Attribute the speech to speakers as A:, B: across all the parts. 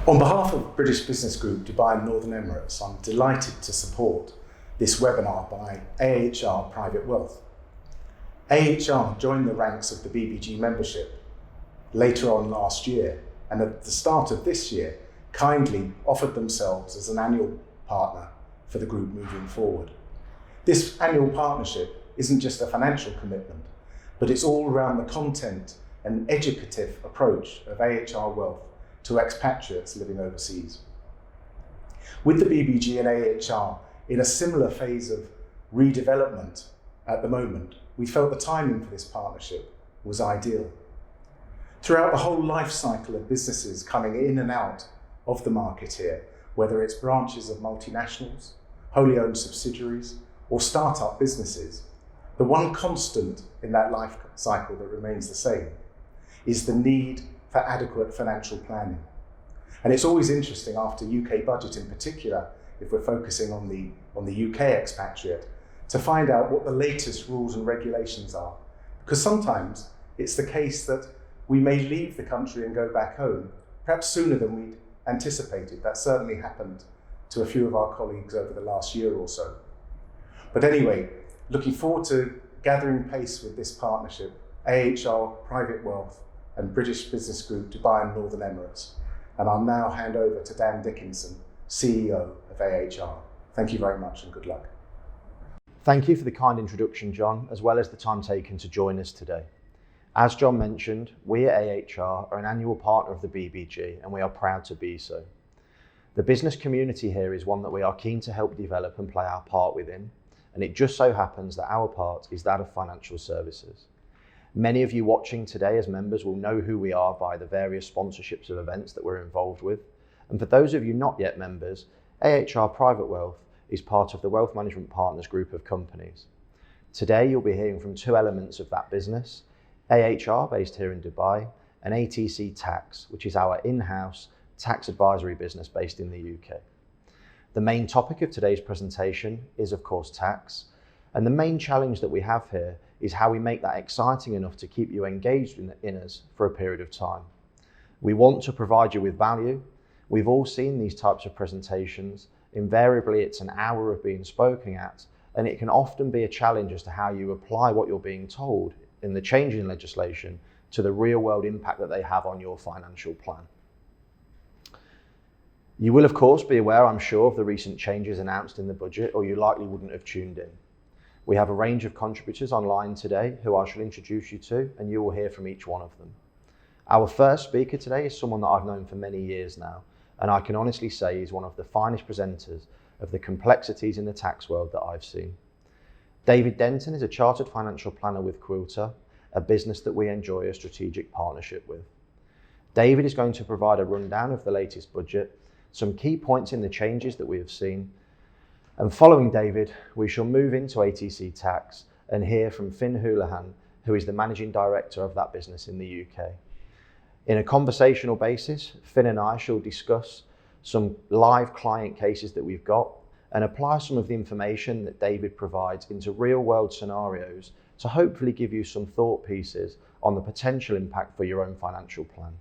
A: On behalf of British Business Group Dubai and Northern Emirates, I'm delighted to support this webinar by AHR Private Wealth. AHR joined the ranks of the BBG membership later on last year, and at the start of this year kindly offered themselves as an annual partner for the group moving forward. This annual partnership isn't just a financial commitment, but it's all around the content and educative approach of AHR Wealth to expatriates living overseas. With the BBG and AHR in a similar phase of redevelopment at the moment, we felt the timing for this partnership was ideal. Throughout the whole life cycle of businesses coming in and out of the market here, whether it's branches of multinationals, wholly owned subsidiaries, or startup businesses, the one constant in that life cycle that remains the same is the need for adequate financial planning. And it's always interesting after UK budget in particular, if we're focusing on the UK expatriate, to find out what the latest rules and regulations are. Because sometimes it's the case that we may leave the country and go back home, perhaps sooner than we'd anticipated. That certainly happened to a few of our colleagues over the last year or so. But anyway, looking forward to gathering pace with this partnership, AHR Private Wealth and British Business Group Dubai and Northern Emirates. And I'll now hand over to Dan Dickinson, CEO of AHR. Thank you very much and good luck.
B: Thank you for the kind introduction, John, as well as the time taken to join us today. As John mentioned, we at AHR are an annual partner of the BBG, and we are proud to be so. The business community here is one that we are keen to help develop and play our part within, and it just so happens that our part is that of financial services. Many of you watching today as members will know who we are by the various sponsorships of events that we're involved with. And for those of you not yet members, AHR Private Wealth is part of the Wealth Management Partners group of companies. Today you'll be hearing from two elements of that business, AHR based here in Dubai and ATC Tax, which is our in-house tax advisory business based in the UK. The main topic of today's presentation is of course tax, and the main challenge that we have here is how we make that exciting enough to keep you engaged in us for a period of time. We want to provide you with value. We've all seen these types of presentations. Invariably, it's an hour of being spoken at, and it can often be a challenge as to how you apply what you're being told in the change in legislation to the real world impact that they have on your financial plan. You will of course be aware, I'm sure, of the recent changes announced in the budget, or you likely wouldn't have tuned in. We have a range of contributors online today who I shall introduce you to, and you will hear from each one of them. Our first speaker today is someone that I've known for many years now, and I can honestly say he's one of the finest presenters of the complexities in the tax world that I've seen. David Denton is a chartered financial planner with Quilter, a business that we enjoy a strategic partnership with. David is going to provide a rundown of the latest budget, some key points in the changes that we have seen, and following David, we shall move into ATC Tax and hear from Finn Houlihan, who is the Managing Director of that business in the UK. In a conversational basis, Finn and I shall discuss some live client cases that we've got and apply some of the information that David provides into real world scenarios to hopefully give you some thought pieces on the potential impact for your own financial plan.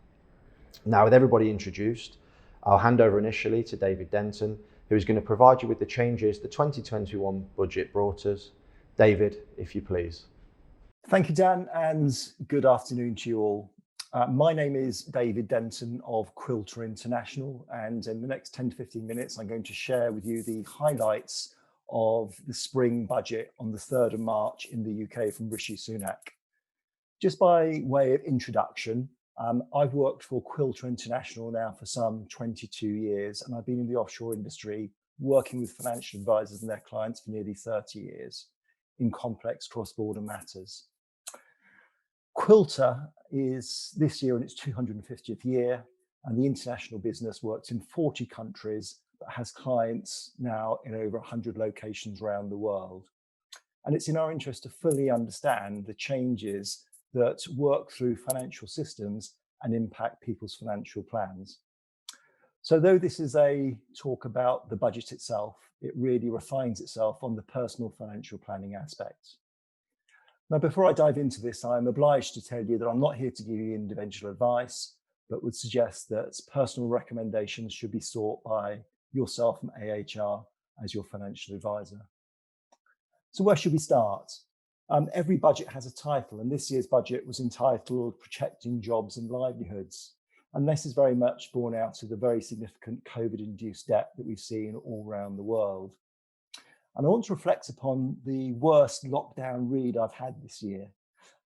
B: Now, with everybody introduced, I'll hand over initially to David Denton, who is going to provide you with the changes the 2021 budget brought us. David, if you please.
C: Thank you, Dan, and good afternoon to you all. My name is David Denton of Quilter International, and in the next 10 to 15 minutes, I'm going to share with you the highlights of the spring budget on the 3rd of March in the UK from Rishi Sunak. Just by way of introduction, I've worked for Quilter International now for some 22 years, and I've been in the offshore industry working with financial advisors and their clients for nearly 30 years in complex cross-border matters. Quilter is this year in its 250th year. and the international business works in 40 countries, but has clients now in over 100 locations around the world. And it's in our interest to fully understand the changes that work through financial systems and impact people's financial plans. So though this is a talk about the budget itself, it really refines itself on the personal financial planning aspects. Now, before I dive into this, I'm obliged to tell you that I'm not here to give you individual advice, but would suggest that personal recommendations should be sought by yourself from AHR as your financial advisor. So where should we start? Every budget has a title, and this year's budget was entitled Protecting Jobs and Livelihoods. And this is very much born out of the very significant COVID-induced debt that we've seen all around the world. And I want to reflect upon the worst lockdown read I've had this year.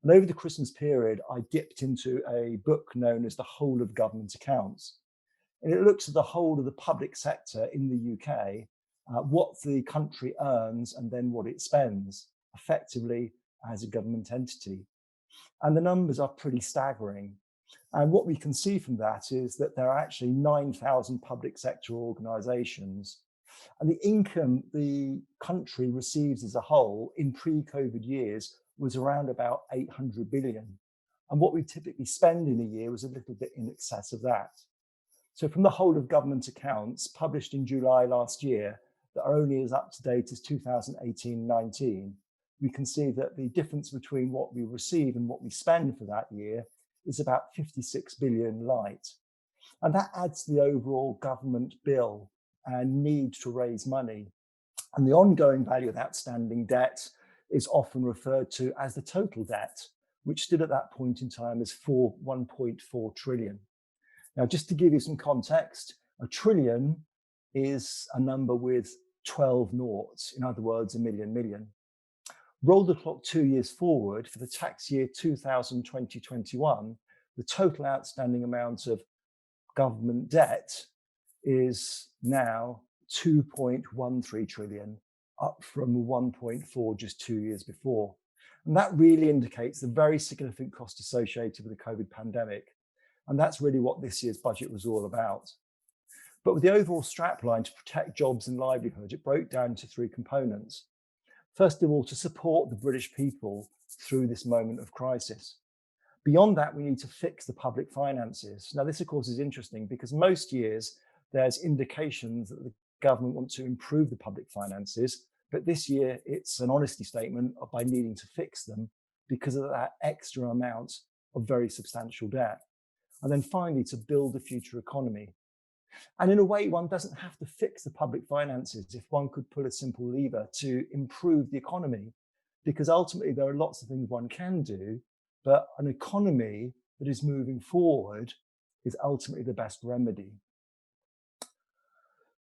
C: And over the Christmas period, I dipped into a book known as The Whole of Government Accounts. And it looks at the whole of the public sector in the UK, what the country earns and then what it spends effectively as a government entity. And the numbers are pretty staggering. And what we can see from that is that there are actually 9,000 public sector organisations. And the income the country receives as a whole in pre-COVID years was around about 800 billion. And what we typically spend in a year was a little bit in excess of that. So from the Whole of Government Accounts published in July last year, that are only as up to date as 2018-19, we can see that the difference between what we receive and what we spend for that year is about 56 billion light. And that adds to the overall government bill and need to raise money. And the ongoing value of outstanding debt is often referred to as the total debt, which stood at that point in time as 1.4 trillion. Now, just to give you some context, a trillion is a number with 12 noughts, in other words, a million. Roll the clock 2 years forward for the tax year 2020-21, the total outstanding amount of government debt is now 2.13 trillion, up from 1.4 just 2 years before. And that really indicates the very significant cost associated with the COVID pandemic. And that's really what this year's budget was all about. But with the overall strapline to protect jobs and livelihood, it broke down into three components. First of all, to support the British people through this moment of crisis. Beyond that, we need to fix the public finances. Now, this, of course, is interesting because most years there's indications that the government wants to improve the public finances, but this year it's an honesty statement by needing to fix them because of that extra amount of very substantial debt. And then finally, to build a future economy. And in a way, one doesn't have to fix the public finances if one could pull a simple lever to improve the economy, because ultimately there are lots of things one can do, but an economy that is moving forward is ultimately the best remedy.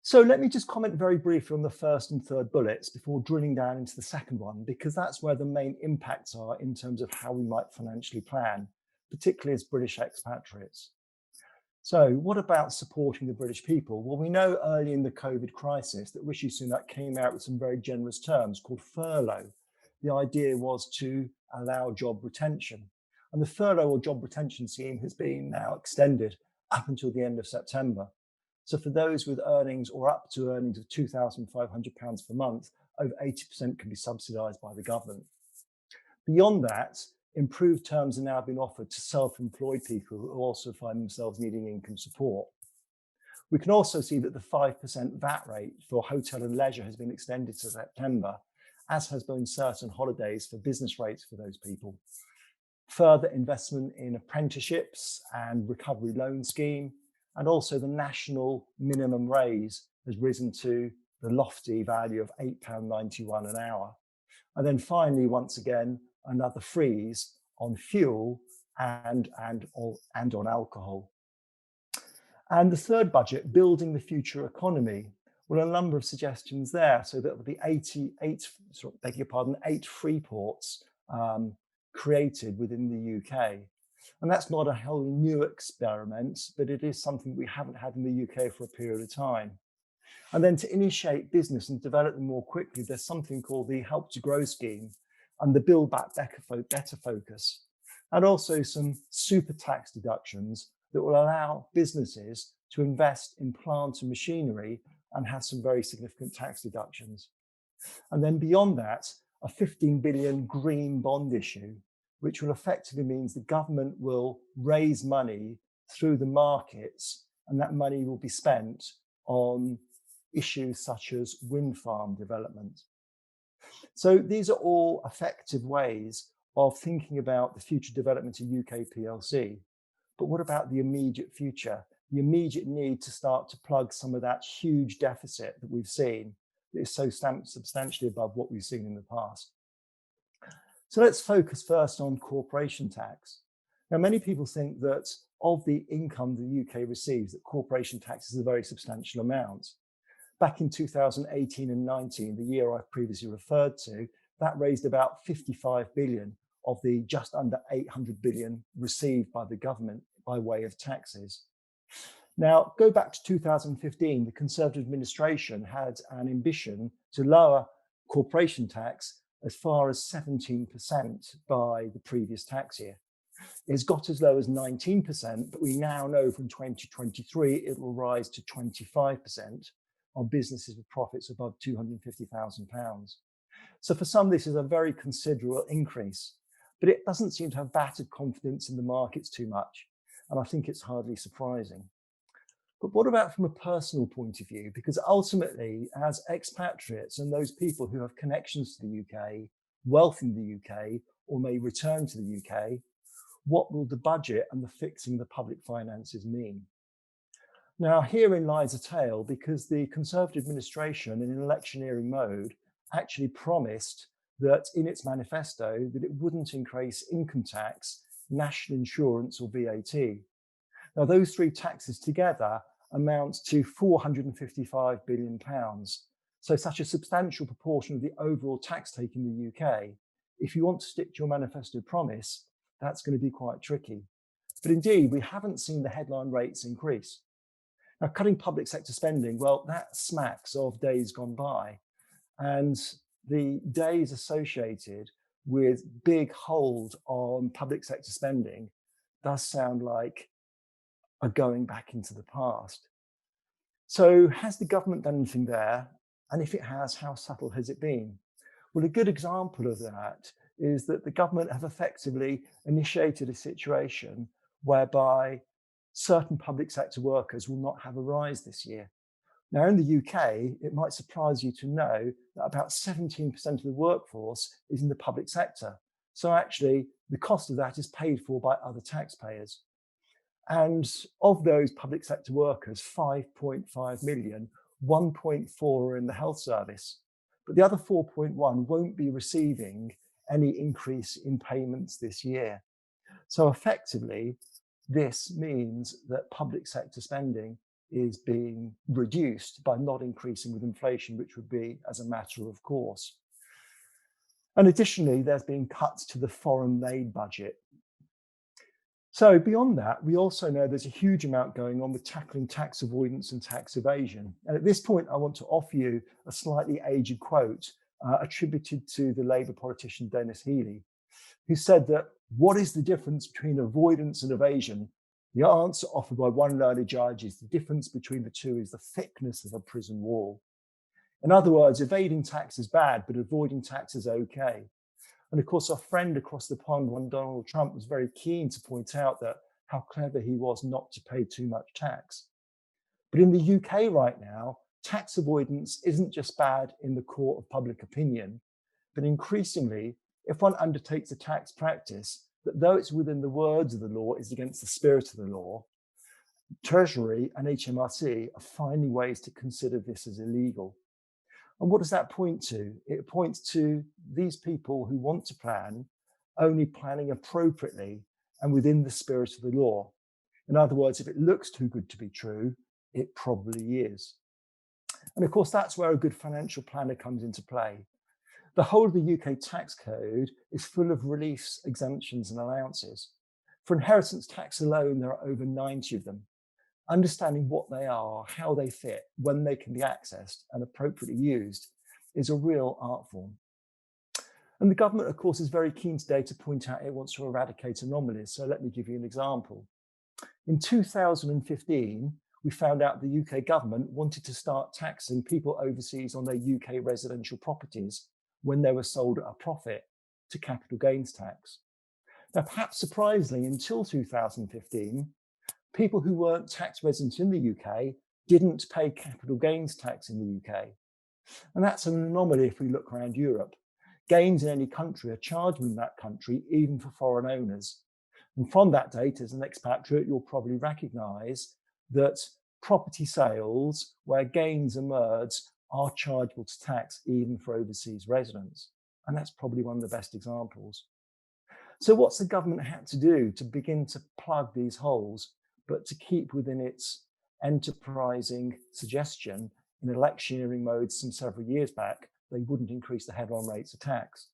C: So let me just comment very briefly on the first and third bullets before drilling down into the second one, because that's where the main impacts are in terms of how we might financially plan, particularly as British expatriates. So what about supporting the British people? Well, we know early in the COVID crisis that Rishi Sunak came out with some very generous terms called furlough. The idea was to allow job retention. And the furlough or job retention scheme has been now extended up until the end of September. So for those with earnings or up to earnings of £2,500 per month, over 80% can be subsidised by the government. Beyond that, improved terms are now being offered to self-employed people who also find themselves needing income support. We can also see that the 5% VAT rate for hotel and leisure has been extended to September, as has been certain holidays for business rates for those people. Further investment in apprenticeships and recovery loan scheme, and also the national minimum raise has risen to the lofty value of £8.91 an hour. And then finally, once again, another freeze on fuel and on alcohol. And the third budget, building the future economy. Well, a number of suggestions there. So that the 8 free ports created within the UK. And that's not a whole new experiment, but it is something we haven't had in the UK for a period of time. And then to initiate business and develop them more quickly, there's something called the Help to Grow scheme and the Build Back Better focus, and also some super tax deductions that will allow businesses to invest in plant and machinery and have some very significant tax deductions. And then beyond that, a 15 billion green bond issue, which will effectively means the government will raise money through the markets, and that money will be spent on issues such as wind farm development. So these are all effective ways of thinking about the future development of UK PLC. But what about the immediate future? The immediate need to start to plug some of that huge deficit that we've seen that is so substantially above what we've seen in the past. So let's focus first on corporation tax. Now, many people think that of the income the UK receives, that corporation tax is a very substantial amount. Back in 2018 and 19, the year I've previously referred to, that raised about 55 billion of the just under 800 billion received by the government by way of taxes. Now, go back to 2015, the Conservative administration had an ambition to lower corporation tax as far as 17% by the previous tax year. It's got as low as 19%, but we now know from 2023 it will rise to 25% on businesses with profits above £250,000. So for some, this is a very considerable increase, but it doesn't seem to have battered confidence in the markets too much, and I think it's hardly surprising. But what about from a personal point of view? Because ultimately, as expatriates and those people who have connections to the UK, wealth in the UK, or may return to the UK, what will the budget and the fixing of the public finances mean? Now, herein lies a tale, because the Conservative administration, in an electioneering mode, actually promised that in its manifesto that it wouldn't increase income tax, national insurance, or VAT. Now, those three taxes together amount to £455 billion. So such a substantial proportion of the overall tax take in the UK. If you want to stick to your manifesto promise, that's going to be quite tricky. But indeed, we haven't seen the headline rates increase. Now, cutting public sector spending, well, that smacks of days gone by. And the days associated with big hold on public sector spending does sound like a going back into the past. So has the government done anything there? And if it has, how subtle has it been? Well, a good example of that is that the government have effectively initiated a situation whereby certain public sector workers will not have a rise this year. Now, in the UK, it might surprise you to know that about 17% of the workforce is in the public sector. So actually, the cost of that is paid for by other taxpayers. And of those public sector workers, 5.5 million, 1.4 are in the health service. But the other 4.1 won't be receiving any increase in payments this year. So effectively, this means that public sector spending is being reduced by not increasing with inflation, which would be as a matter of course. And additionally, there's been cuts to the foreign aid budget. So beyond that, we also know there's a huge amount going on with tackling tax avoidance and tax evasion. And at this point, I want to offer you a slightly aged quote attributed to the Labour politician Dennis Healey, who said that, "What is the difference between avoidance and evasion? The answer offered by one learned judge is the difference between the two is the thickness of a prison wall." In other words, evading tax is bad, but avoiding tax is okay. And of course, our friend across the pond, one Donald Trump, was very keen to point out that how clever he was not to pay too much tax. But in the UK right now, tax avoidance isn't just bad in the court of public opinion, but increasingly, if one undertakes a tax practice that, though it's within the words of the law, is against the spirit of the law, Treasury and HMRC are finding ways to consider this as illegal. And what does that point to? It points to these people who want to plan only planning appropriately and within the spirit of the law. In other words, if it looks too good to be true, it probably is. And of course, that's where a good financial planner comes into play. The whole of the UK tax code is full of reliefs, exemptions, and allowances. For inheritance tax alone, there are over 90 of them. Understanding what they are, how they fit, when they can be accessed and appropriately used is a real art form. And the government, of course, is very keen today to point out it wants to eradicate anomalies. So let me give you an example. In 2015, we found out the UK government wanted to start taxing people overseas on their UK residential properties when they were sold at a profit to capital gains tax. Now, perhaps surprisingly, until 2015, people who weren't tax residents in the UK didn't pay capital gains tax in the UK. And that's an anomaly if we look around Europe. Gains in any country are charged in that country, even for foreign owners. And from that date, as an expatriate, you'll probably recognise that property sales where gains emerge are chargeable to tax even for overseas residents. And that's probably one of the best examples. So what's the government had to do to begin to plug these holes, but to keep within its enterprising suggestion in electioneering mode some several years back, they wouldn't increase the headline rates of tax?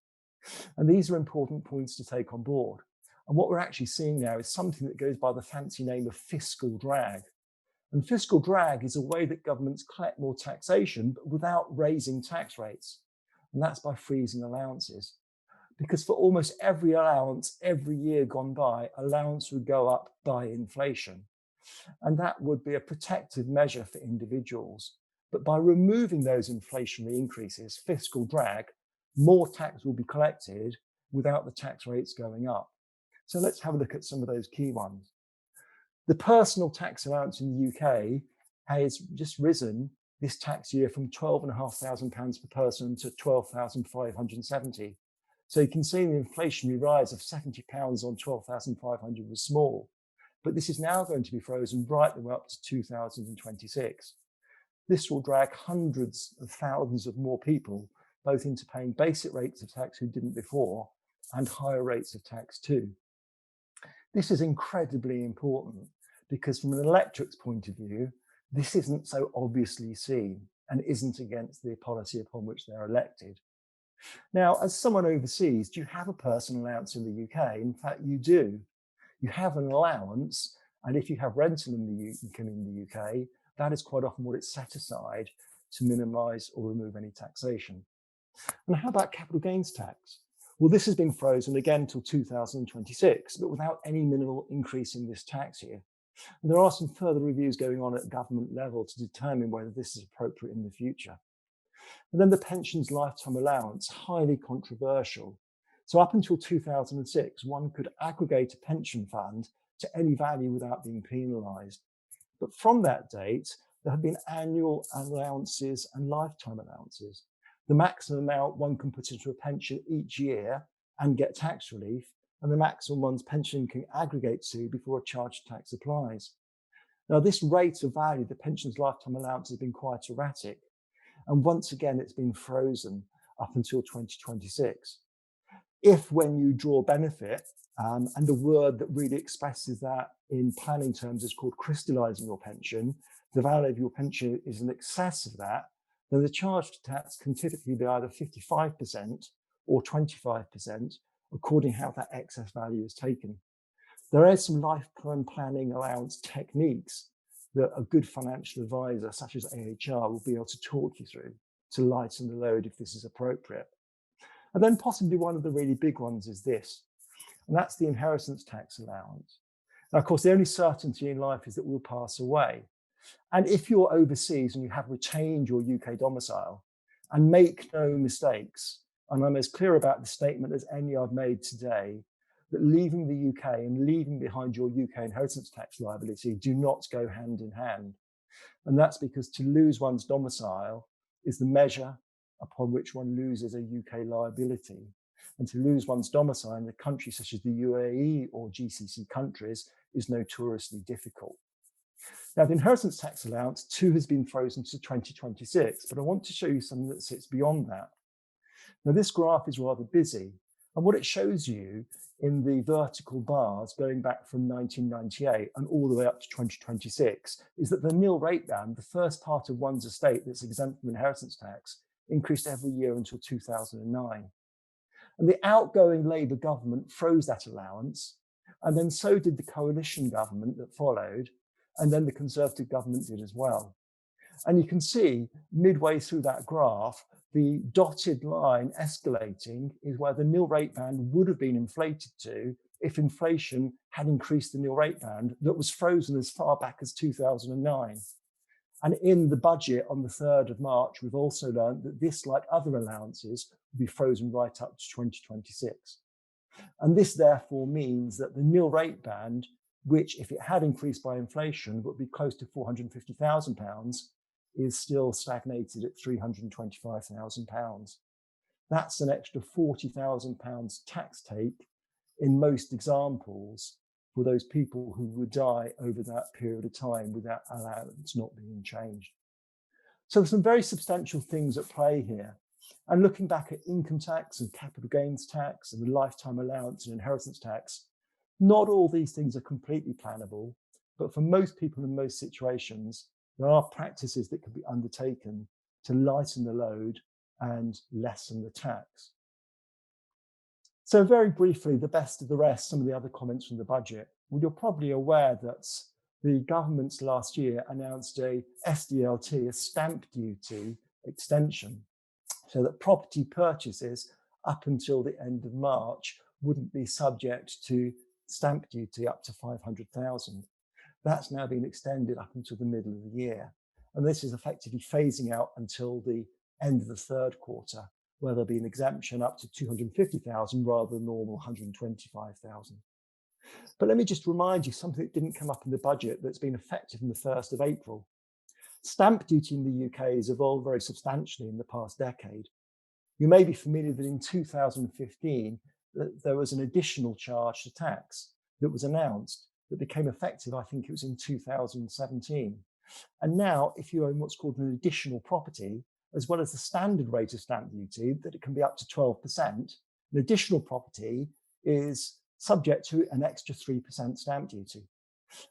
C: And these are important points to take on board. And what we're actually seeing now is something that goes by the fancy name of fiscal drag. And fiscal drag is a way that governments collect more taxation, but without raising tax rates. And that's by freezing allowances. Because for almost every allowance, every year gone by, allowance would go up by inflation. And that would be a protective measure for individuals. But by removing those inflationary increases, fiscal drag, more tax will be collected without the tax rates going up. So let's have a look at some of those key ones. The personal tax allowance in the UK has just risen this tax year from £12,500 per person to £12,570. So you can see the inflationary rise of £70 on 12,500 was small, but this is now going to be frozen right the way up to 2026. This will drag hundreds of thousands of more people both into paying basic rates of tax who didn't before and higher rates of tax too. This is incredibly important because from an electorate's point of view, this isn't so obviously seen and isn't against the policy upon which they're elected. Now, as someone overseas, do you have a personal allowance in the UK? In fact, you do. You have an allowance, and if you have rental income in the UK, that is quite often what it's set aside to minimise or remove any taxation. And how about capital gains tax? Well, this has been frozen again until 2026, but without any minimal increase in this tax year. And there are some further reviews going on at government level to determine whether this is appropriate in the future. And then the pensions lifetime allowance, highly controversial. So up until 2006, one could aggregate a pension fund to any value without being penalised. But from that date, there have been annual allowances and lifetime allowances. The maximum amount one can put into a pension each year and get tax relief, and the maximum one's pension can aggregate to before a charge tax applies. Now, this rate of value, the pension's lifetime allowance, has been quite erratic. And once again, it's been frozen up until 2026. If when you draw benefit, and the word that really expresses that in planning terms is called crystallising your pension, the value of your pension is in excess of that, then the charge to tax can typically be either 55% or 25%, according to how that excess value is taken. There are some lifetime planning allowance techniques that a good financial advisor, such as AHR, will be able to talk you through to lighten the load if this is appropriate. And then possibly one of the really big ones is this, and that's the inheritance tax allowance. Now, of course, the only certainty in life is that we'll pass away. And if you're overseas and you have retained your UK domicile, and make no mistakes, and I'm as clear about the statement as any I've made today, that leaving the UK and leaving behind your UK inheritance tax liability do not go hand in hand. And that's because to lose one's domicile is the measure upon which one loses a UK liability. And to lose one's domicile in a country such as the UAE or GCC countries is notoriously difficult. Now, the inheritance tax allowance too has been frozen to 2026, but I want to show you something that sits beyond that. Now, this graph is rather busy, and what it shows you in the vertical bars going back from 1998 and all the way up to 2026 is that the nil rate band, the first part of one's estate that's exempt from inheritance tax, increased every year until 2009. And the outgoing Labour government froze that allowance, and then so did the coalition government that followed, and then the Conservative government did as well. And you can see midway through that graph, the dotted line escalating is where the nil rate band would have been inflated to if inflation had increased the nil rate band that was frozen as far back as 2009. And in the budget on the 3rd of March, we've also learned that this, like other allowances, will be frozen right up to 2026. And this therefore means that the nil rate band, which if it had increased by inflation would be close to £450,000, is still stagnated at £325,000. That's an extra £40,000 tax take in most examples for those people who would die over that period of time with that allowance not being changed. So there's some very substantial things at play here. And looking back at income tax and capital gains tax and the lifetime allowance and inheritance tax, not all these things are completely plannable, but for most people in most situations, there are practices that can be undertaken to lighten the load and lessen the tax. So very briefly, the best of the rest, some of the other comments from the budget. Well, you're probably aware that the government last year announced a SDLT, a stamp duty extension, so that property purchases up until the end of March wouldn't be subject to stamp duty up to 500,000. That's now been extended up until the middle of the year. And this is effectively phasing out until the end of the third quarter, where there'll be an exemption up to 250,000 rather than normal 125,000. But let me just remind you something that didn't come up in the budget that's been effective from the 1st of April. Stamp duty in the UK has evolved very substantially in the past decade. You may be familiar that in 2015, there was an additional charge to tax that was announced that became effective, I think it was in 2017. And now, if you own what's called an additional property, as well as the standard rate of stamp duty, that it can be up to 12%, an additional property is subject to an extra 3% stamp duty.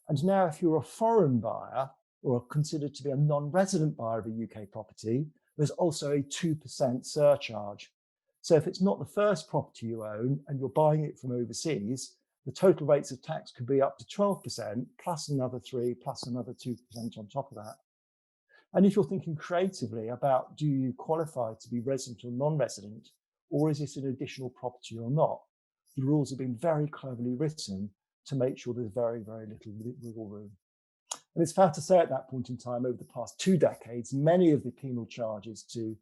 C: And now, if you're a foreign buyer or are considered to be a non-resident buyer of a UK property, there's also a 2% surcharge. So if it's not the first property you own and you're buying it from overseas, the total rates of tax could be up to 12%, plus another 3%, plus another 2% on top of that. And if you're thinking creatively about, do you qualify to be resident or non-resident, or is this an additional property or not? The rules have been very cleverly written to make sure there's very, very little wiggle room. And it's fair to say at that point in time, over the past 2 decades, many of the penal charges to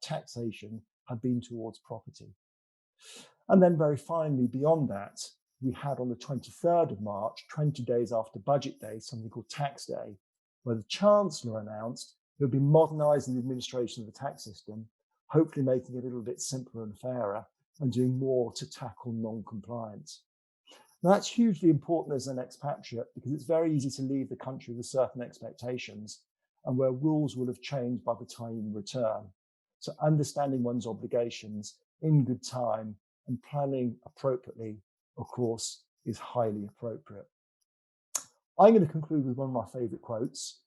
C: taxation have been towards property. And then very finally, beyond that, we had on the 23rd of March, 20 days after budget day, something called Tax Day, where the Chancellor announced he'll be modernising the administration of the tax system, hopefully making it a little bit simpler and fairer, and doing more to tackle non-compliance. Now, that's hugely important as an expatriate because it's very easy to leave the country with certain expectations and where rules will have changed by the time you return. So understanding one's obligations in good time and planning appropriately, of course, is highly appropriate. I'm going to conclude with one of my favourite quotes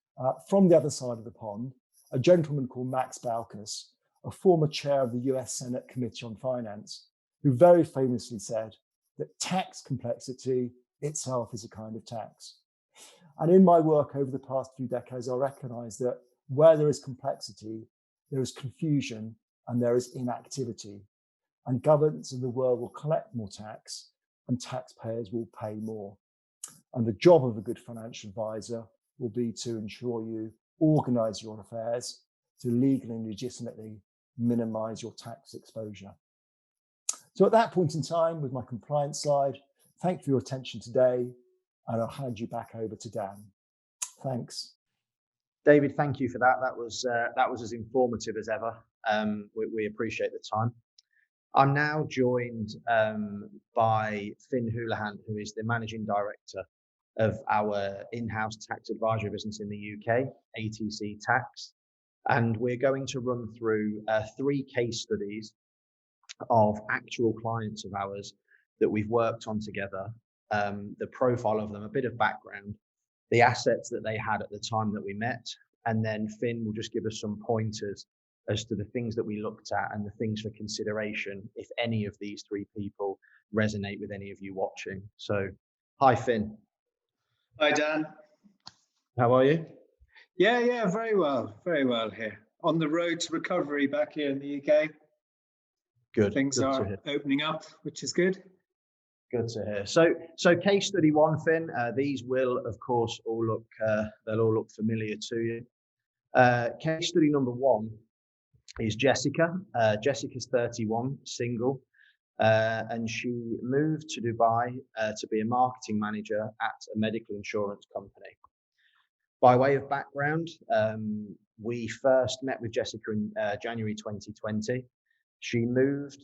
C: from the other side of the pond, a gentleman called Max Baucus, a former chair of the US Senate Committee on Finance, who very famously said that tax complexity itself is a kind of tax. And in my work over the past few decades, I recognise that where there is complexity, there is confusion and there is inactivity. And governments in the world will collect more tax and taxpayers will pay more. And the job of a good financial advisor will be to ensure you organise your affairs to legally and legitimately minimise your tax exposure. So at that point in time, with my compliance slide, thank you for your attention today, and I'll hand you back over to Dan. Thanks.
B: David, thank you for that. That was as informative as ever. We appreciate the time. I'm now joined by Finn Houlihan, who is the Managing Director of our in-house tax advisory business in the UK, ATC Tax. And we're going to run through 3 case studies of actual clients of ours that we've worked on together, the profile of them, a bit of background, the assets that they had at the time that we met, and then Finn will just give us some pointers as to the things that we looked at and the things for consideration if any of these 3 people resonate with any of you watching. So, hi Finn.
D: Hi Dan.
B: How are you?
D: Yeah, very well here. On the road to recovery back here in the UK.
B: Good.
D: Things
B: good
D: are opening up, which is good.
B: Good to hear. So case study one, Finn. These will, of course, all look they'll all look familiar to you. Case study number one is Jessica. Jessica's 31, single, and she moved to Dubai to be a marketing manager at a medical insurance company. By way of background, we first met with Jessica in January 2020. She moved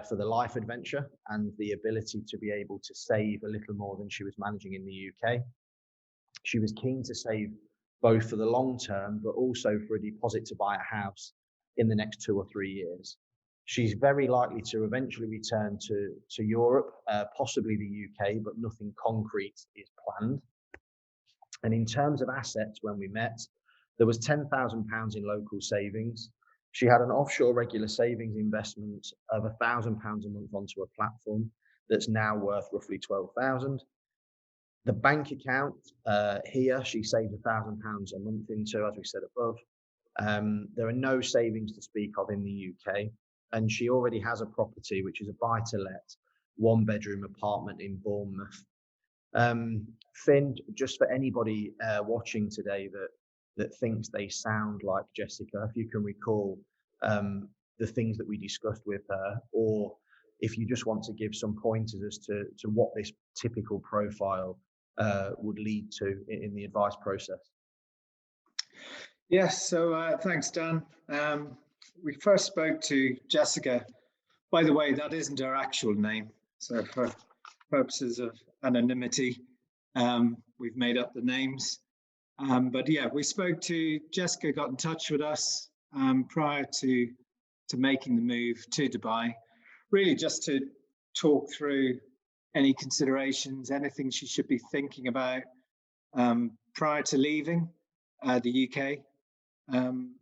B: for the life adventure and the ability to be able to save a little more than she was managing in the UK. She was keen to save both for the long term, but also for a deposit to buy a house in the next 2 or 3 years. She's very likely to eventually return to Europe, possibly the UK, but nothing concrete is planned. And in terms of assets, when we met, there was £10,000 in local savings. She had an offshore regular savings investment of £1,000 a month onto a platform that's now worth roughly 12,000. The bank account here, she saved £1,000 a month into, as we said above. There are no savings to speak of in the UK, and she already has a property which is a buy-to-let 1-bedroom apartment in Bournemouth. Finn, just for anybody watching today that thinks they sound like Jessica, if you can recall the things that we discussed with her, or if you just want to give some pointers as to what this typical profile would lead to in the advice process.
D: Yes, so thanks, Dan. We first spoke to Jessica. By the way, that isn't her actual name. So for purposes of anonymity, we've made up the names. But yeah, we spoke to Jessica, got in touch with us prior to making the move to Dubai, really just to talk through any considerations, anything she should be thinking about prior to leaving the UK. And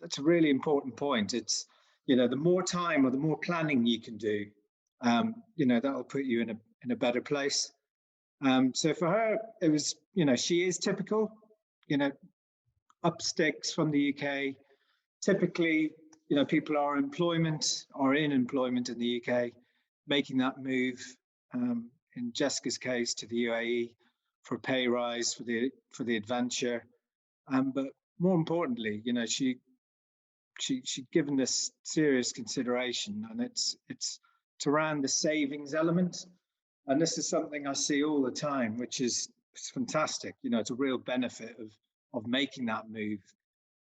D: that's a really important point. It's, the more time or the more planning you can do, that'll put you in a better place. So for her, it was, she is typical, up sticks from the UK. Typically, people are in employment in the UK, making that move, in Jessica's case, to the UAE for a pay rise, for the adventure. But more importantly, she'd given this serious consideration, and it's around the savings element. And this is something I see all the time, which is fantastic. It's a real benefit of making that move,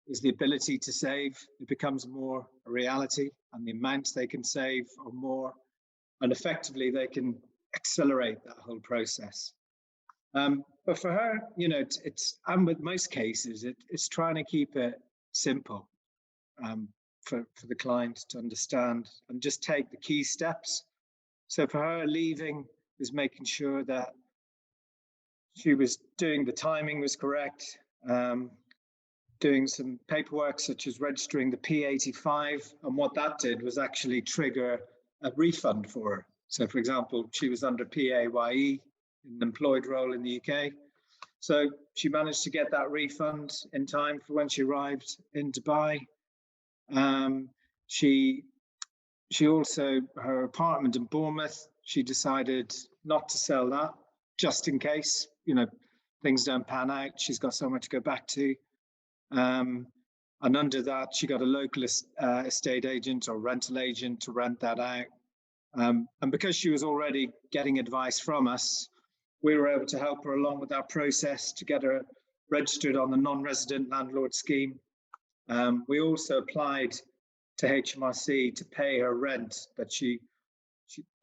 D: is the ability to save. It becomes more a reality, and the amounts they can save are more, and effectively they can accelerate that whole process. But for her, it's and with most cases, it's trying to keep it simple for the client to understand and just take the key steps. So for her, leaving was making sure that she was doing, the timing was correct, doing some paperwork such as registering the P85, and what that did was actually trigger a refund for her. So for example, she was under PAYE, an employed role in the UK. So she managed to get that refund in time for when she arrived in Dubai. She also, her apartment in Bournemouth, she decided not to sell that, just in case, things don't pan out. She's got somewhere to go back to. And under that, she got a local estate agent or rental agent to rent that out. And because she was already getting advice from us, we were able to help her along with that process to get her registered on the non-resident landlord scheme. We also applied to HMRC to pay her rent, but she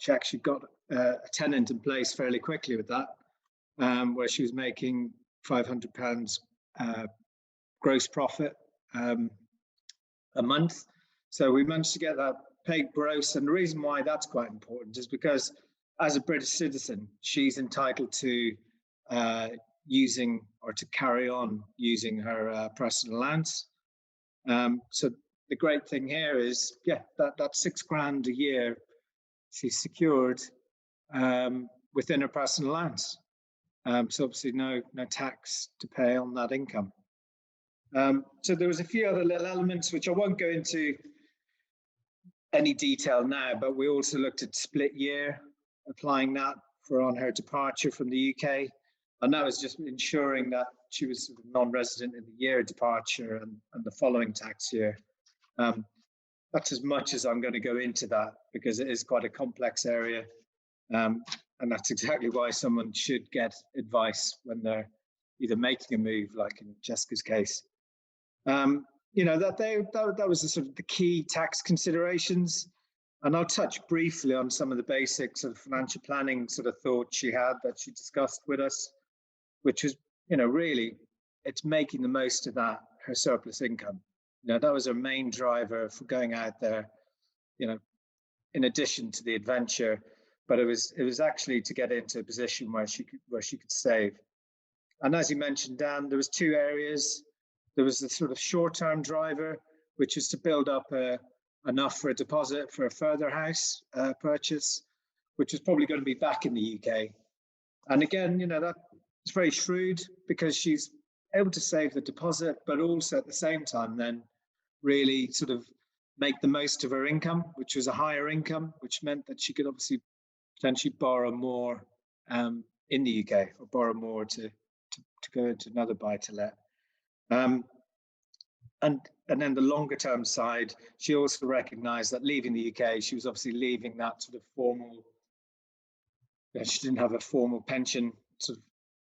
D: actually got a tenant in place fairly quickly with that, where she was making £500 gross profit a month. So we managed to get that paid gross. And the reason why that's quite important is because as a British citizen, she's entitled to using or to carry on using her personal allowance. So the great thing here is, that £6,000 a year she's secured within her personal allowance. So obviously no tax to pay on that income. So there was a few other little elements which I won't go into any detail now, but we also looked at split year applying that for on her departure from the UK. And that was just ensuring that she was sort of non-resident in the year of departure and the following tax year. That's as much as I'm going to go into that, because it is quite a complex area. And that's exactly why someone should get advice when they're either making a move, like in Jessica's case. That was the sort of the key tax considerations. And I'll touch briefly on some of the basics of financial planning sort of thoughts she had that she discussed with us, which was, really, it's making the most of that, her surplus income. That was her main driver for going out there, in addition to the adventure, but it was actually to get into a position where she could save. And as you mentioned, Dan, there was two areas. There was the sort of short-term driver, which is to build up enough for a deposit for a further house purchase, which is probably going to be back in the UK. And again, that's very shrewd, because she's able to save the deposit, but also at the same time then really sort of make the most of her income, which was a higher income, which meant that she could obviously potentially borrow more in the UK, or borrow more to go into another buy-to-let. And then the longer term side, she also recognised that leaving the UK, she was obviously leaving that sort of formal, she didn't have a formal pension sort of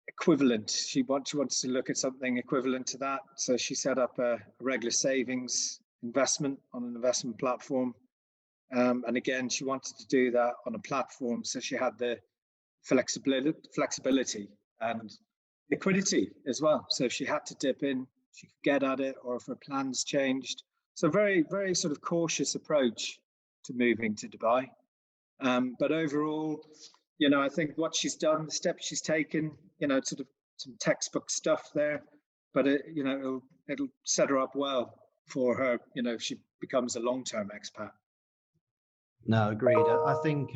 D: equivalent. She wanted to look at something equivalent to that. So she set up a regular savings investment on an investment platform. And again, she wanted to do that on a platform so she had the flexibility and liquidity as well. So if she had to dip in, she could get at it, or if her plans changed. So very, very sort of cautious approach to moving to Dubai. But overall, I think what she's done, the steps she's taken, sort of some textbook stuff there, but it'll set her up well for her, if she becomes a long-term expat.
B: No, agreed. I think,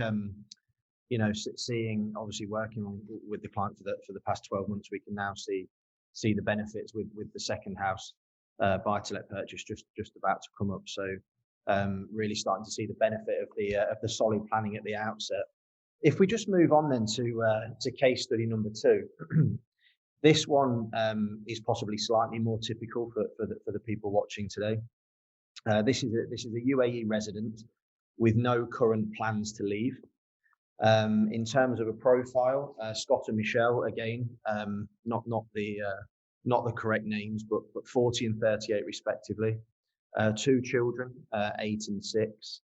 B: seeing, obviously working with the client for the past 12 months, we can now see the benefits with the second house buy-to-let purchase just about to come up. So really starting to see the benefit of the solid planning at the outset. If we just move on then to case study number 2, this one is possibly slightly more typical for the people watching today. This is a UAE resident with no current plans to leave. In terms of a profile, Scott and Michelle, again, not the correct names, but 40 and 38 respectively. 2 children, 8 and 6.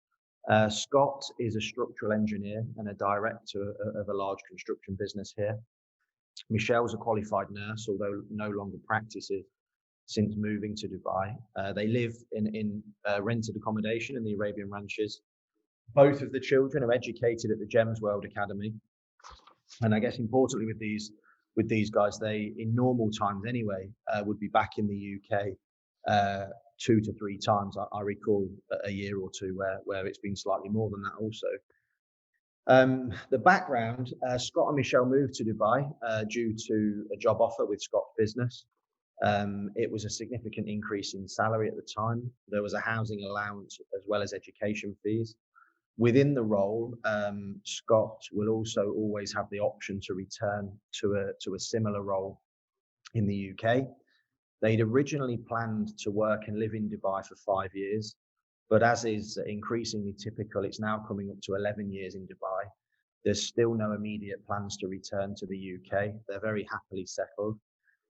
B: Scott is a structural engineer and a director of a large construction business here. Michelle's a qualified nurse, although no longer practices since moving to Dubai. They live in rented accommodation in the Arabian Ranches. Both of the children are educated at the Gems World Academy. And I guess importantly with these guys, they, in normal times anyway, would be back in the UK 2 to 3 times. I recall a year or two where it's been slightly more than that also. The background, Scott and Michelle moved to Dubai due to a job offer with Scott's business. It was a significant increase in salary at the time. There was a housing allowance as well as education fees. Within the role, Scott will also always have the option to return to a similar role in the UK. They'd originally planned to work and live in Dubai for 5 years, but as is increasingly typical, it's now coming up to 11 years in Dubai. There's still no immediate plans to return to the UK. They're very happily settled.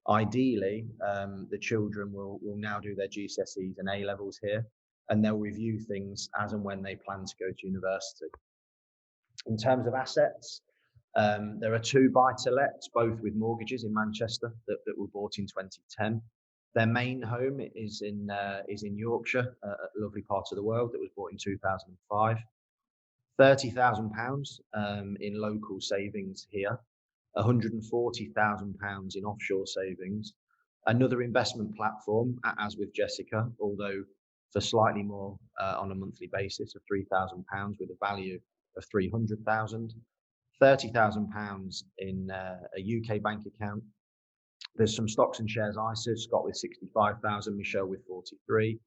B: Ideally, the children will now do their GCSEs and A-levels here, and they'll review things as and when they plan to go to university. In terms of assets, there are 2 buy-to-lets, both with mortgages in Manchester that were bought in 2010. Their main home is in Yorkshire, a lovely part of the world, that was bought in 2005. £30,000 in local savings here, £140,000 in offshore savings. Another investment platform, as with Jessica, although for slightly more on a monthly basis, of £3,000 with a value of £300,000. £30,000 in a UK bank account. There's some stocks and shares ISAs, Scott with 65,000, Michelle with 43.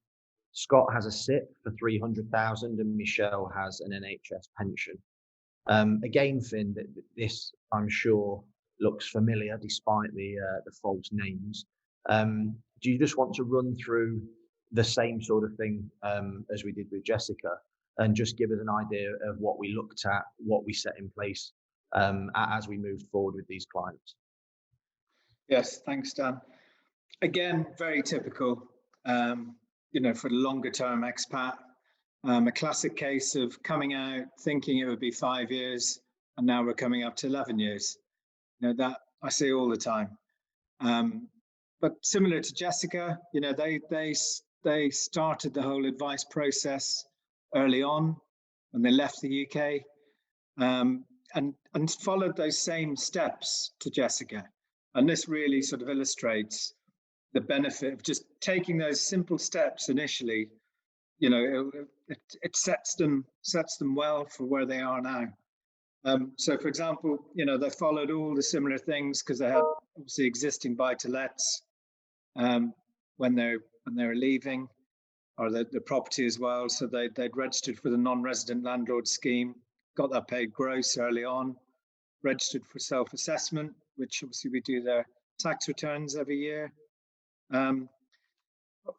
B: Scott has a SIP for 300,000 and Michelle has an NHS pension. Again, Finn, this I'm sure looks familiar despite the false names. Do you just want to run through the same sort of thing as we did with Jessica, and just give us an idea of what we looked at, what we set in place as we moved forward with these clients?
D: Yes, thanks, Dan. Again, very typical, for the longer term expat. A classic case of coming out thinking it would be 5 years, and now we're coming up to 11 years. That I see all the time. But similar to Jessica, they started the whole advice process early on when they left the UK, and followed those same steps to Jessica. And this really sort of illustrates the benefit of just taking those simple steps initially. It sets them well for where they are now. So, for example, they followed all the similar things because they had obviously existing buy-to-lets when they were leaving, or the property as well. So they'd registered for the non-resident landlord scheme, got that paid gross early on, registered for self-assessment, which obviously we do their tax returns every year.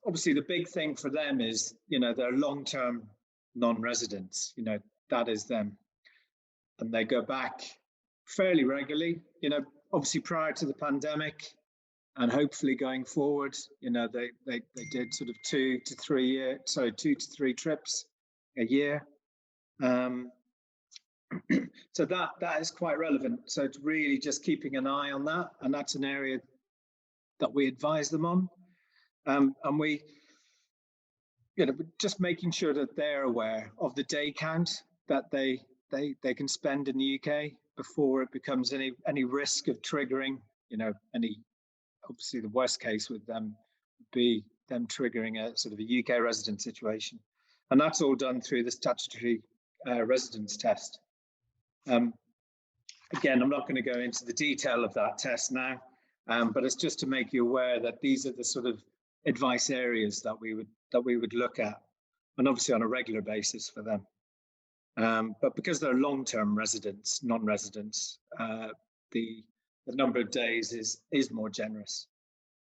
D: Obviously, the big thing for them is, they're long-term non-residents, that is them. And they go back fairly regularly, obviously prior to the pandemic, and hopefully going forward, they did sort of 2 to 3 trips a year. So that is quite relevant. So it's really just keeping an eye on that, and that's an area that we advise them on. And we, just making sure that they're aware of the day count that they can spend in the UK before it becomes any risk of triggering, obviously the worst case with them would be them triggering a sort of a UK resident situation. And that's all done through the statutory residence test. Again, I'm not going to go into the detail of that test now, but it's just to make you aware that these are the sort of advice areas that we would look at, and obviously on a regular basis for them. But because they're long-term residents, non-residents, the number of days is more generous.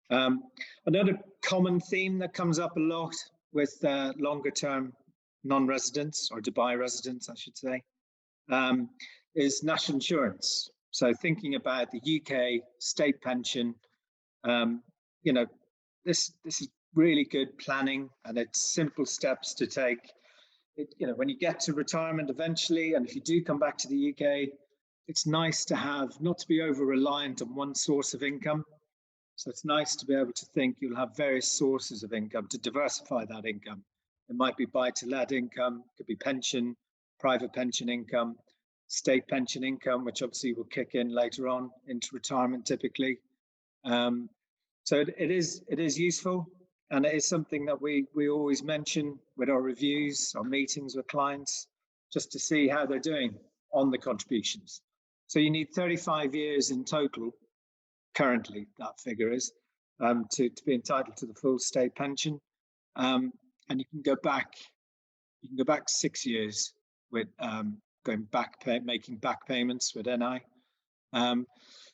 D: Another common theme that comes up a lot with longer-term non-residents, or Dubai residents, I should say, is national insurance. So thinking about the UK state pension, this is really good planning, and it's simple steps to take. When you get to retirement eventually, and if you do come back to the UK, it's nice to have, not to be over reliant on one source of income. So it's nice to be able to think you'll have various sources of income to diversify that income. It might be buy-to-let income, it could be pension, private pension income, state pension income, which obviously will kick in later on into retirement typically. So it is useful, and it is something that we always mention with our reviews, our meetings with clients, just to see how they're doing on the contributions. So you need 35 years in total, currently that figure is, to be entitled to the full state pension. And you can go back 6 years with making back payments with NI.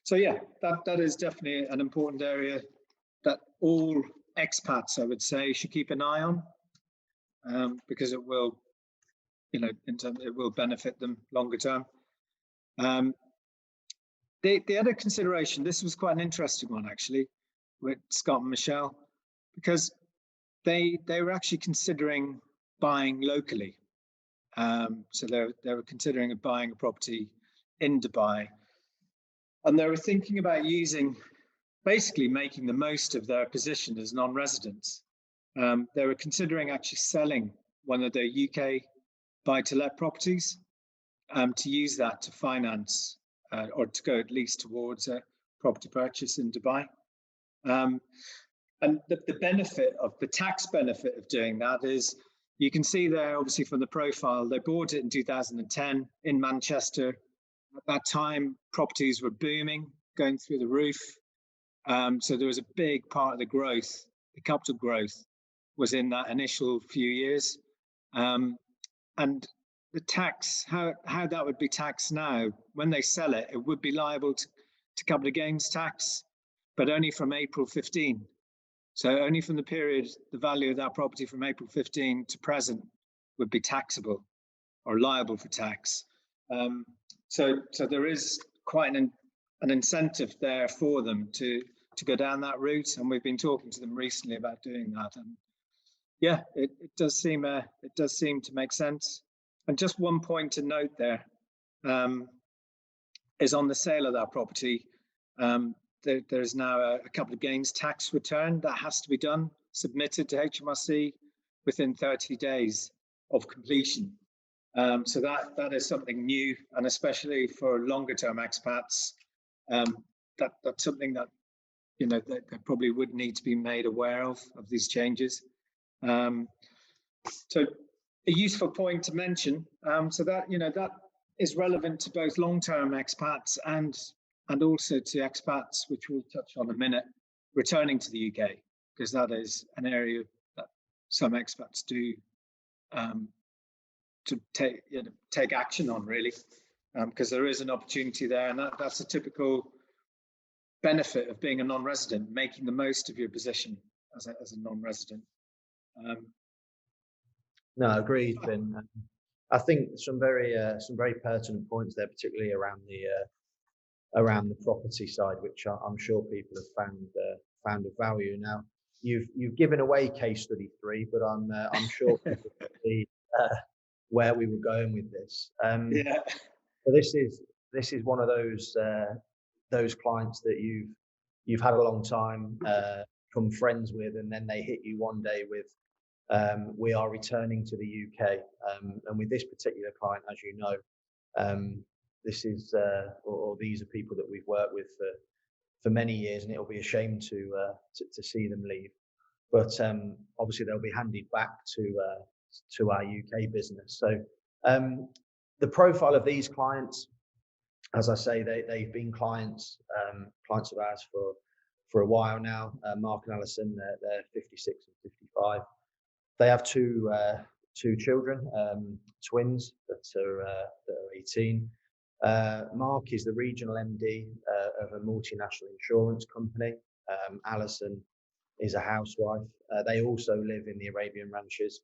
D: So yeah, that is definitely an important area that all expats, I would say, should keep an eye on, because it will, it will benefit them longer term. The other consideration, this was quite an interesting one actually, with Scott and Michelle, because they were actually considering buying locally. So they were considering buying a property in Dubai, and they were thinking about basically making the most of their position as non-residents. They were considering actually selling one of their UK buy-to-let properties to use that to finance or to go at least towards a property purchase in Dubai. And the benefit of the tax benefit of doing that is, you can see there, obviously from the profile, they bought it in 2010 in Manchester. At that time, properties were booming, going through the roof. So there was a big part of the growth, the capital growth, was in that initial few years. And the tax, how that would be taxed now, when they sell it, it would be liable to capital gains tax, but only from April 15. So only from the period, the value of that property from April 15 to present would be taxable or liable for tax. So there is quite an incentive there for them to go down that route, and we've been talking to them recently about doing that. And yeah, it does seem to make sense. And just one point to note there is on the sale of that property. There's now a capital gains tax return that has to be done, submitted to HMRC within 30 days of completion. So that is something new, and especially for longer term expats, that's something that they probably would need to be made aware of these changes. So a useful point to mention. So that that is relevant to both long term expats and also to expats, which we'll touch on in a minute, returning to the UK, because that is an area that some expats do to take action on, really, because there is an opportunity there, and that's a typical benefit of being a non-resident, making the most of your position as a non-resident.
B: No, agreed, Finn. I think some very pertinent points there, particularly around the property side, which I'm sure people have found of value. Now, you've given away case study 3, but I'm sure people can see where we were going with this.
D: Yeah.
B: So this is one of those clients that you've had a long time, become friends with, and then they hit you one day with, we are returning to the UK. And with this particular client, as you know, this is or these are people that we've worked with for many years, and it'll be a shame to see them leave. But obviously they'll be handed back to our UK business. So the profile of these clients, as I say, they've been clients of ours for a while now. Mark and Alison, they're 56 and 55. They have two children, twins that are 18. Mark is the regional MD of a multinational insurance company. Alison is a housewife. They also live in the Arabian Ranches,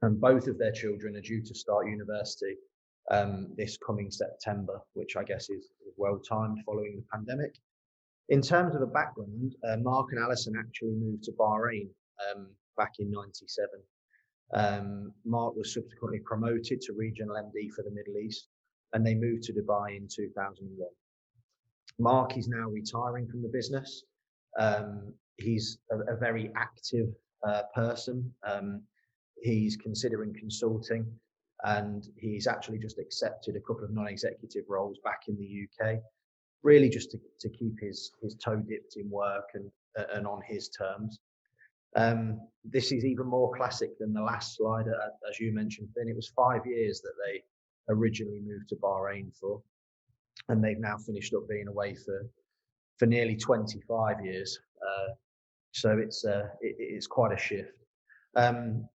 B: and both of their children are due to start university this coming September, which I guess is well timed following the pandemic. In terms of the background, Mark and Alison actually moved to Bahrain back in '97. Mark was subsequently promoted to regional MD for the Middle East, and they moved to Dubai in 2001. Mark is now retiring from the business. He's a very active person. He's considering consulting, and he's actually just accepted a couple of non-executive roles back in the UK, really just to keep his toe dipped in work and on his terms. This is even more classic than the last slide, as you mentioned, Finn. It was 5 years that they originally moved to Bahrain for, and they've now finished up being away for nearly 25 years. So it's quite a shift.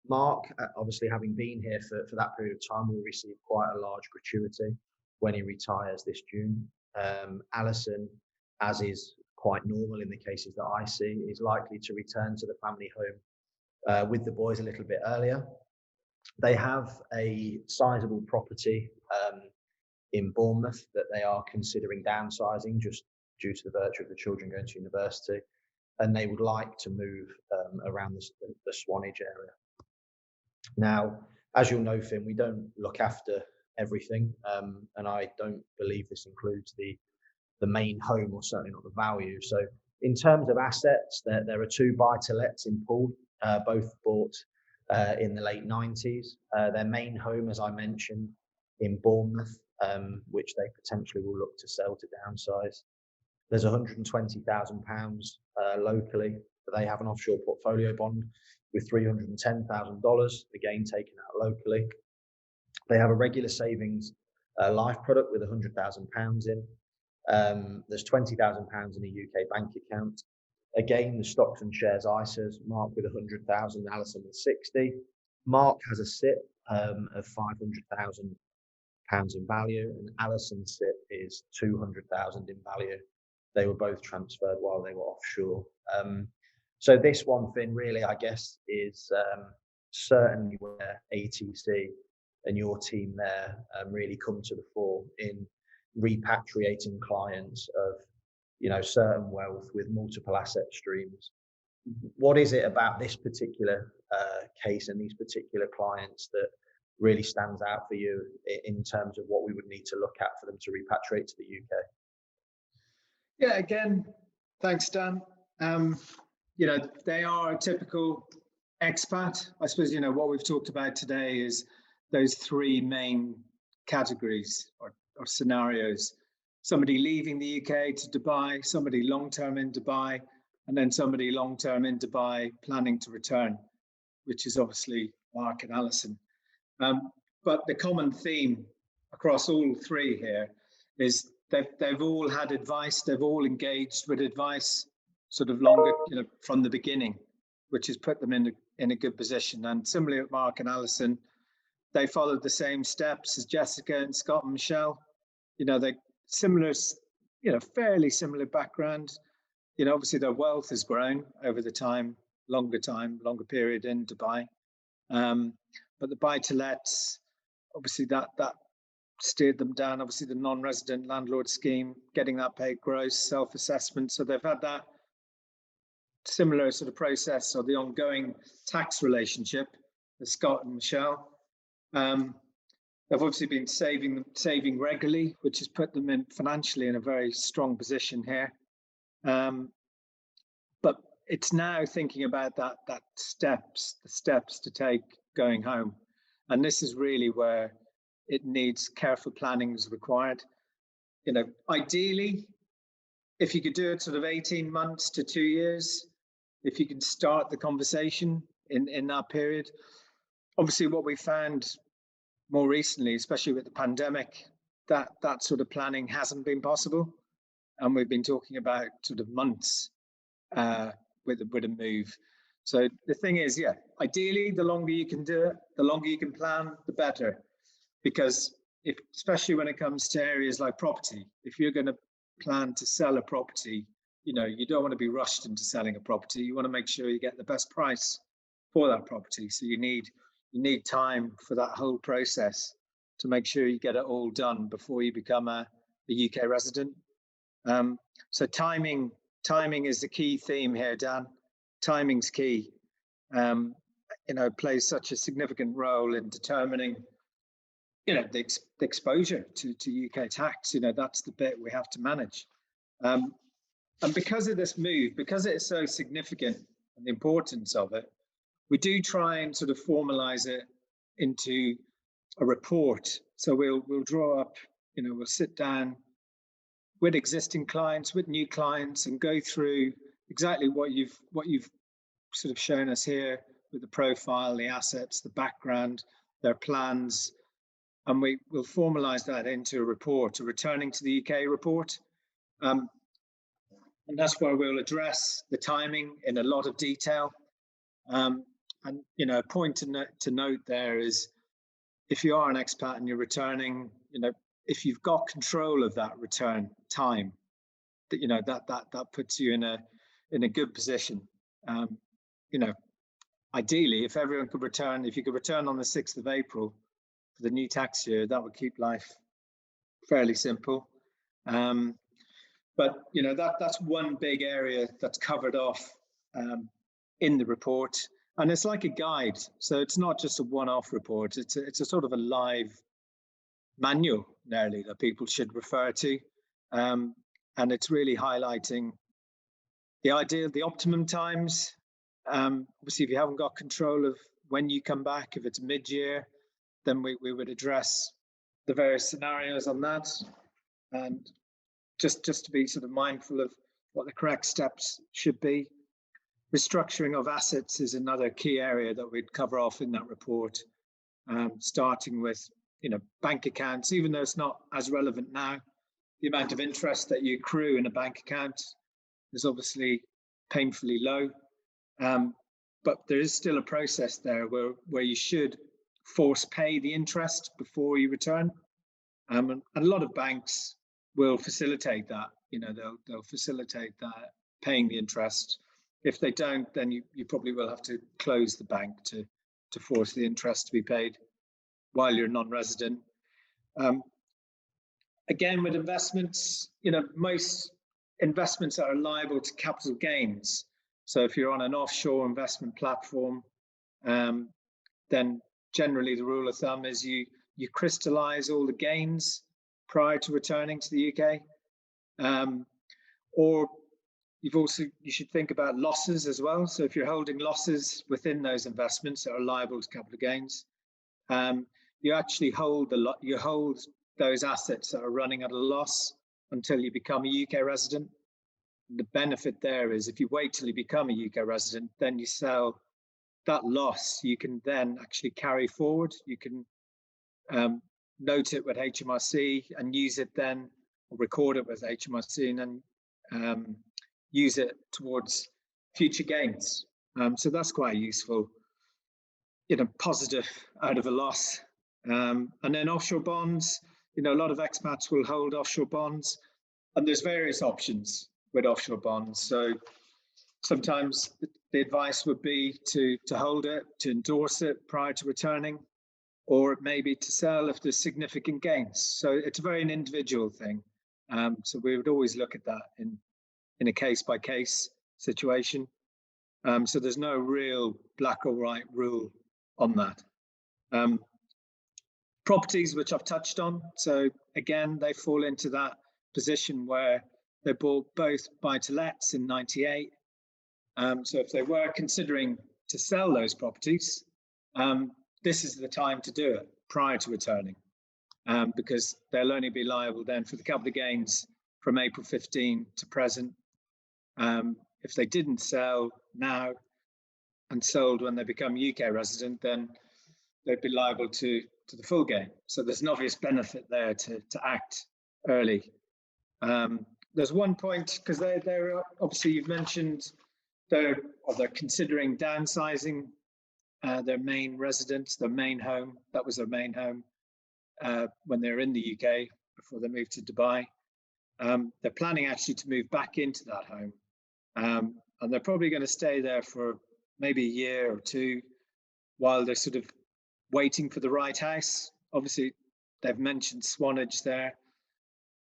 B: Mark, obviously having been here for that period of time, will receive quite a large gratuity when he retires this June. Alison, as is quite normal in the cases that I see, is likely to return to the family home with the boys a little bit earlier. They have a sizable property in Bournemouth that they are considering downsizing just due to the virtue of the children going to university, and they would like to move around the Swanage area. Now, as you'll know, Finn, we don't look after everything, and I don't believe this includes the main home, or certainly not the value. So in terms of assets, there are 2 buy-to-lets in Poole, both bought in the late 90s. Their main home, as I mentioned, in Bournemouth, which they potentially will look to sell to downsize. There's £120,000 locally, but they have an offshore portfolio bond with $310,000, again taken out locally. They have a regular savings life product with £100,000 in. There's £20,000 in a UK bank account. Again, the stocks and shares ISAs, Mark with 100,000, Alison with 60. Mark has a SIP of £500,000 in value, and Alison's SIP is 200,000 in value. They were both transferred while they were offshore. So this one thing really, I guess, is certainly where ATC and your team there really come to the fore in repatriating clients of, certain wealth with multiple asset streams. What is it about this particular case and these particular clients that really stands out for you in terms of what we would need to look at for them to repatriate to the UK?
D: Yeah, again, thanks, Dan. They are a typical expat. I suppose, what we've talked about today is those three main categories or scenarios. Somebody leaving the UK to Dubai, somebody long-term in Dubai, and then somebody long-term in Dubai planning to return, which is obviously Mark and Alison. But the common theme across all three here is they've all had advice, they've all engaged with advice sort of longer, from the beginning, which has put them in a good position. And similarly with Mark and Alison, they followed the same steps as Jessica and Scott and Michelle. They similar, fairly similar background. Obviously their wealth has grown over the longer period in Dubai. But the buy-to-lets, obviously that steered them down. Obviously the non-resident landlord scheme, getting that paid gross, self-assessment. So they've had that similar sort of process, or the ongoing tax relationship with Scott and Michelle. They've obviously been saving regularly, which has put them financially in a very strong position here. But it's now thinking about the steps to take going home. And this is really where it needs careful planning is required. Ideally, if you could do it sort of 18 months to 2 years, if you can start the conversation in that period. Obviously, what we found more recently, especially with the pandemic, that sort of planning hasn't been possible. And we've been talking about sort of months with a move. So the thing is, ideally, the longer you can do it, the longer you can plan, the better. Because especially when it comes to areas like property, if you're going to plan to sell a property, you don't want to be rushed into selling a property. You want to make sure you get the best price for that property. So you need time for that whole process to make sure you get it all done before you become a UK resident. So timing is the key theme here, Dan. Timing's key. Plays such a significant role in determining, the exposure to UK tax. That's the bit we have to manage. And because of this move, because it is so significant and the importance of it, we do try and sort of formalize it into a report. So we'll draw up, we'll sit down with existing clients, with new clients, and go through exactly what you've sort of shown us here with the profile, the assets, the background, their plans, and we'll formalize that into a report, a returning to the UK report. And that's where we'll address the timing in a lot of detail. And a point to note there is, if you are an expat and you're returning, if you've got control of that return time, that puts you in a good position. Ideally, if everyone could return, if you could return on the 6th of April for the new tax year, that would keep life fairly simple. But that's one big area that's covered off in the report, and it's like a guide. So it's not just a one-off report. It's a sort of a live manual, nearly, that people should refer to, and it's really highlighting the optimum times. Obviously, if you haven't got control of when you come back, if it's mid-year, then we would address the various scenarios on that, and just to be sort of mindful of what the correct steps should be. Restructuring of assets is another key area that we'd cover off in that report, starting with bank accounts. Even though it's not as relevant now, the amount of interest that you accrue in a bank account is obviously painfully low, but there is still a process there where you should force pay the interest before you return. And a lot of banks will facilitate that. They'll facilitate that, paying the interest. If they don't, then you probably will have to close the bank to force the interest to be paid while you're non-resident. Again, with investments, most investments that are liable to capital gains. So if you're on an offshore investment platform, then generally the rule of thumb is you crystallize all the gains prior to returning to the UK. Or you should think about losses as well. So if you're holding losses within those investments that are liable to capital gains, you actually hold those assets that are running at a loss until you become a UK resident. The benefit there is if you wait till you become a UK resident, then you sell that loss. You can then actually carry forward. You can note it with HMRC and use it then, or record it with HMRC and then use it towards future gains. So that's quite useful, positive out of a loss. And then offshore bonds, a lot of expats will hold offshore bonds, and there's various options with offshore bonds. So sometimes the advice would be to hold it, to endorse it prior to returning, or maybe to sell if there's significant gains. So it's a very individual thing. So we would always look at that in a case-by-case situation. So there's no real black or white rule on that. Properties, which I've touched on. So again, they fall into that position where they bought both buy-to-lets in 98. So if they were considering to sell those properties, this is the time to do it prior to returning, because they'll only be liable then for the capital gains from April 15 to present. If they didn't sell now and sold when they become UK resident, then they'd be liable to the full gain. So there's an obvious benefit there to act early. There's one point, because they're obviously, you've mentioned they're considering downsizing their main residence, their main home. That was their main home when they were in the UK before they moved to Dubai. They're planning actually to move back into that home. And they're probably going to stay there for maybe a year or two while they're sort of waiting for the right house. Obviously, they've mentioned Swanage there,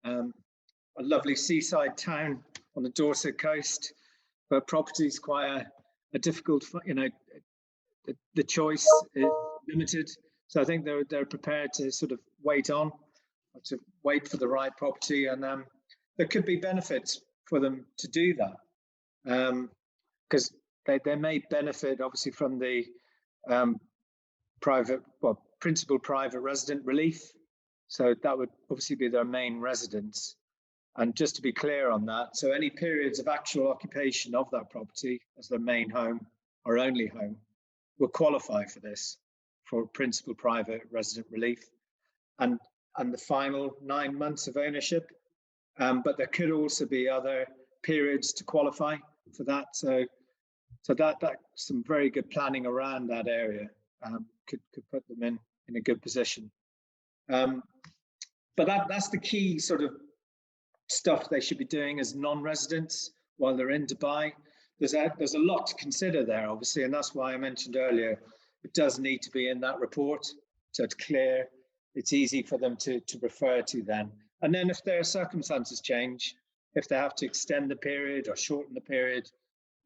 D: a lovely seaside town on the Dorset coast, but property is quite a difficult, the choice is limited. So I think they're prepared to sort of wait for the right property, and there could be benefits for them to do that, because they may benefit obviously from the principal private resident relief. So that would obviously be their main residence. And just to be clear on that, so any periods of actual occupation of that property as their main home or only home will qualify for this, for principal private resident relief, and the final 9 months of ownership. But there could also be other periods to qualify for that. So that some very good planning around that area could put them in a good position. But that's the key sort of stuff they should be doing as non-residents while they're in Dubai. There's a lot to consider there, obviously, and that's why I mentioned earlier, it does need to be in that report, so it's clear, it's easy for them to refer to then. And then if their circumstances change, if they have to extend the period or shorten the period,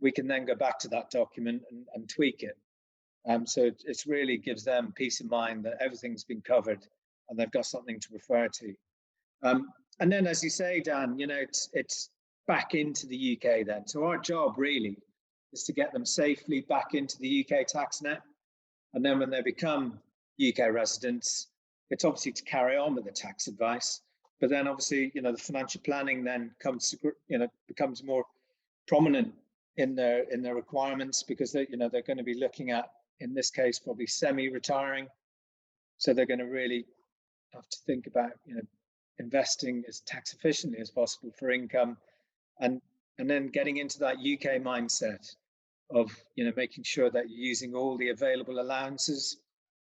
D: we can then go back to that document and tweak it. So it really gives them peace of mind that everything's been covered and they've got something to refer to. And then, as you say, Dan, it's back into the UK then. So our job really is to get them safely back into the UK tax net. And then when they become UK residents, it's obviously to carry on with the tax advice. But then obviously, the financial planning then becomes more prominent in their requirements, because they're going to be looking at, in this case, probably semi-retiring. So they're going to really have to think about, investing as tax efficiently as possible for income, and then getting into that UK mindset of, making sure that you're using all the available allowances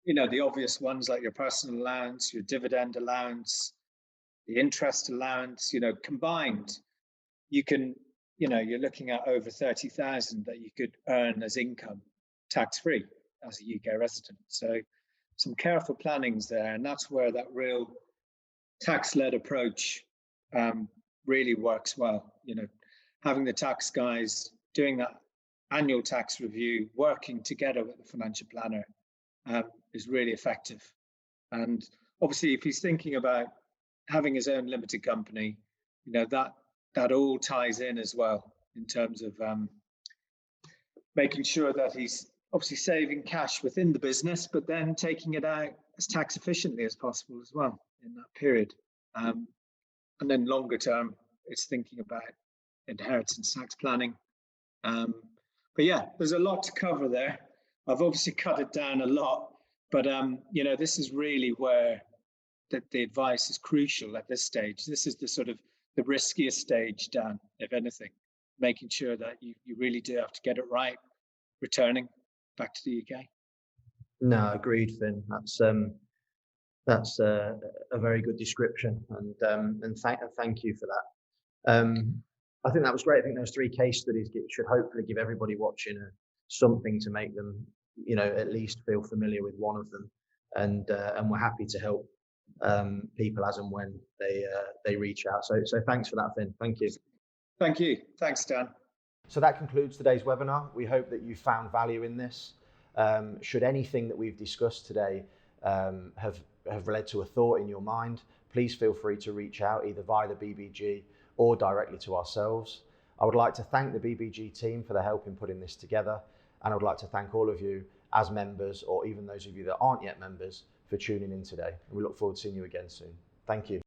D: the obvious ones like your personal allowance, your dividend allowance, the interest allowance, combined, you can, you're looking at over 30,000 that you could earn as income tax-free as a UK resident. So some careful planning's there, and that's where that real tax-led approach really works well. Having the tax guys doing that annual tax review, working together with the financial planner is really effective. And obviously, if he's thinking about having his own limited company, that all ties in as well in terms of making sure that he's obviously saving cash within the business, but then taking it out as tax efficiently as possible as well in that period. And then longer term, it's thinking about inheritance tax planning. But yeah, there's a lot to cover there. I've obviously cut it down a lot, but this is really where the advice is crucial at this stage. This is the sort of the riskiest stage, Dan, if anything, making sure that you really do have to get it right, returning back to the UK.
B: No, agreed, Finn. That's a very good description, and thank you for that. I think that was great. I think those 3 case studies should hopefully give everybody watching something to make them, at least feel familiar with one of them, and we're happy to help people as and when they reach out. So thanks for that, Finn. Thank you.
D: Thank you. Thanks, Dan.
B: So that concludes today's webinar. We hope that you found value in this. Should anything that we've discussed today have led to a thought in your mind, please feel free to reach out either via the BBG or directly to ourselves. I would like to thank the BBG team for their help in putting this together, and I would like to thank all of you as members, or even those of you that aren't yet members, for tuning in today. And we look forward to seeing you again soon. Thank you.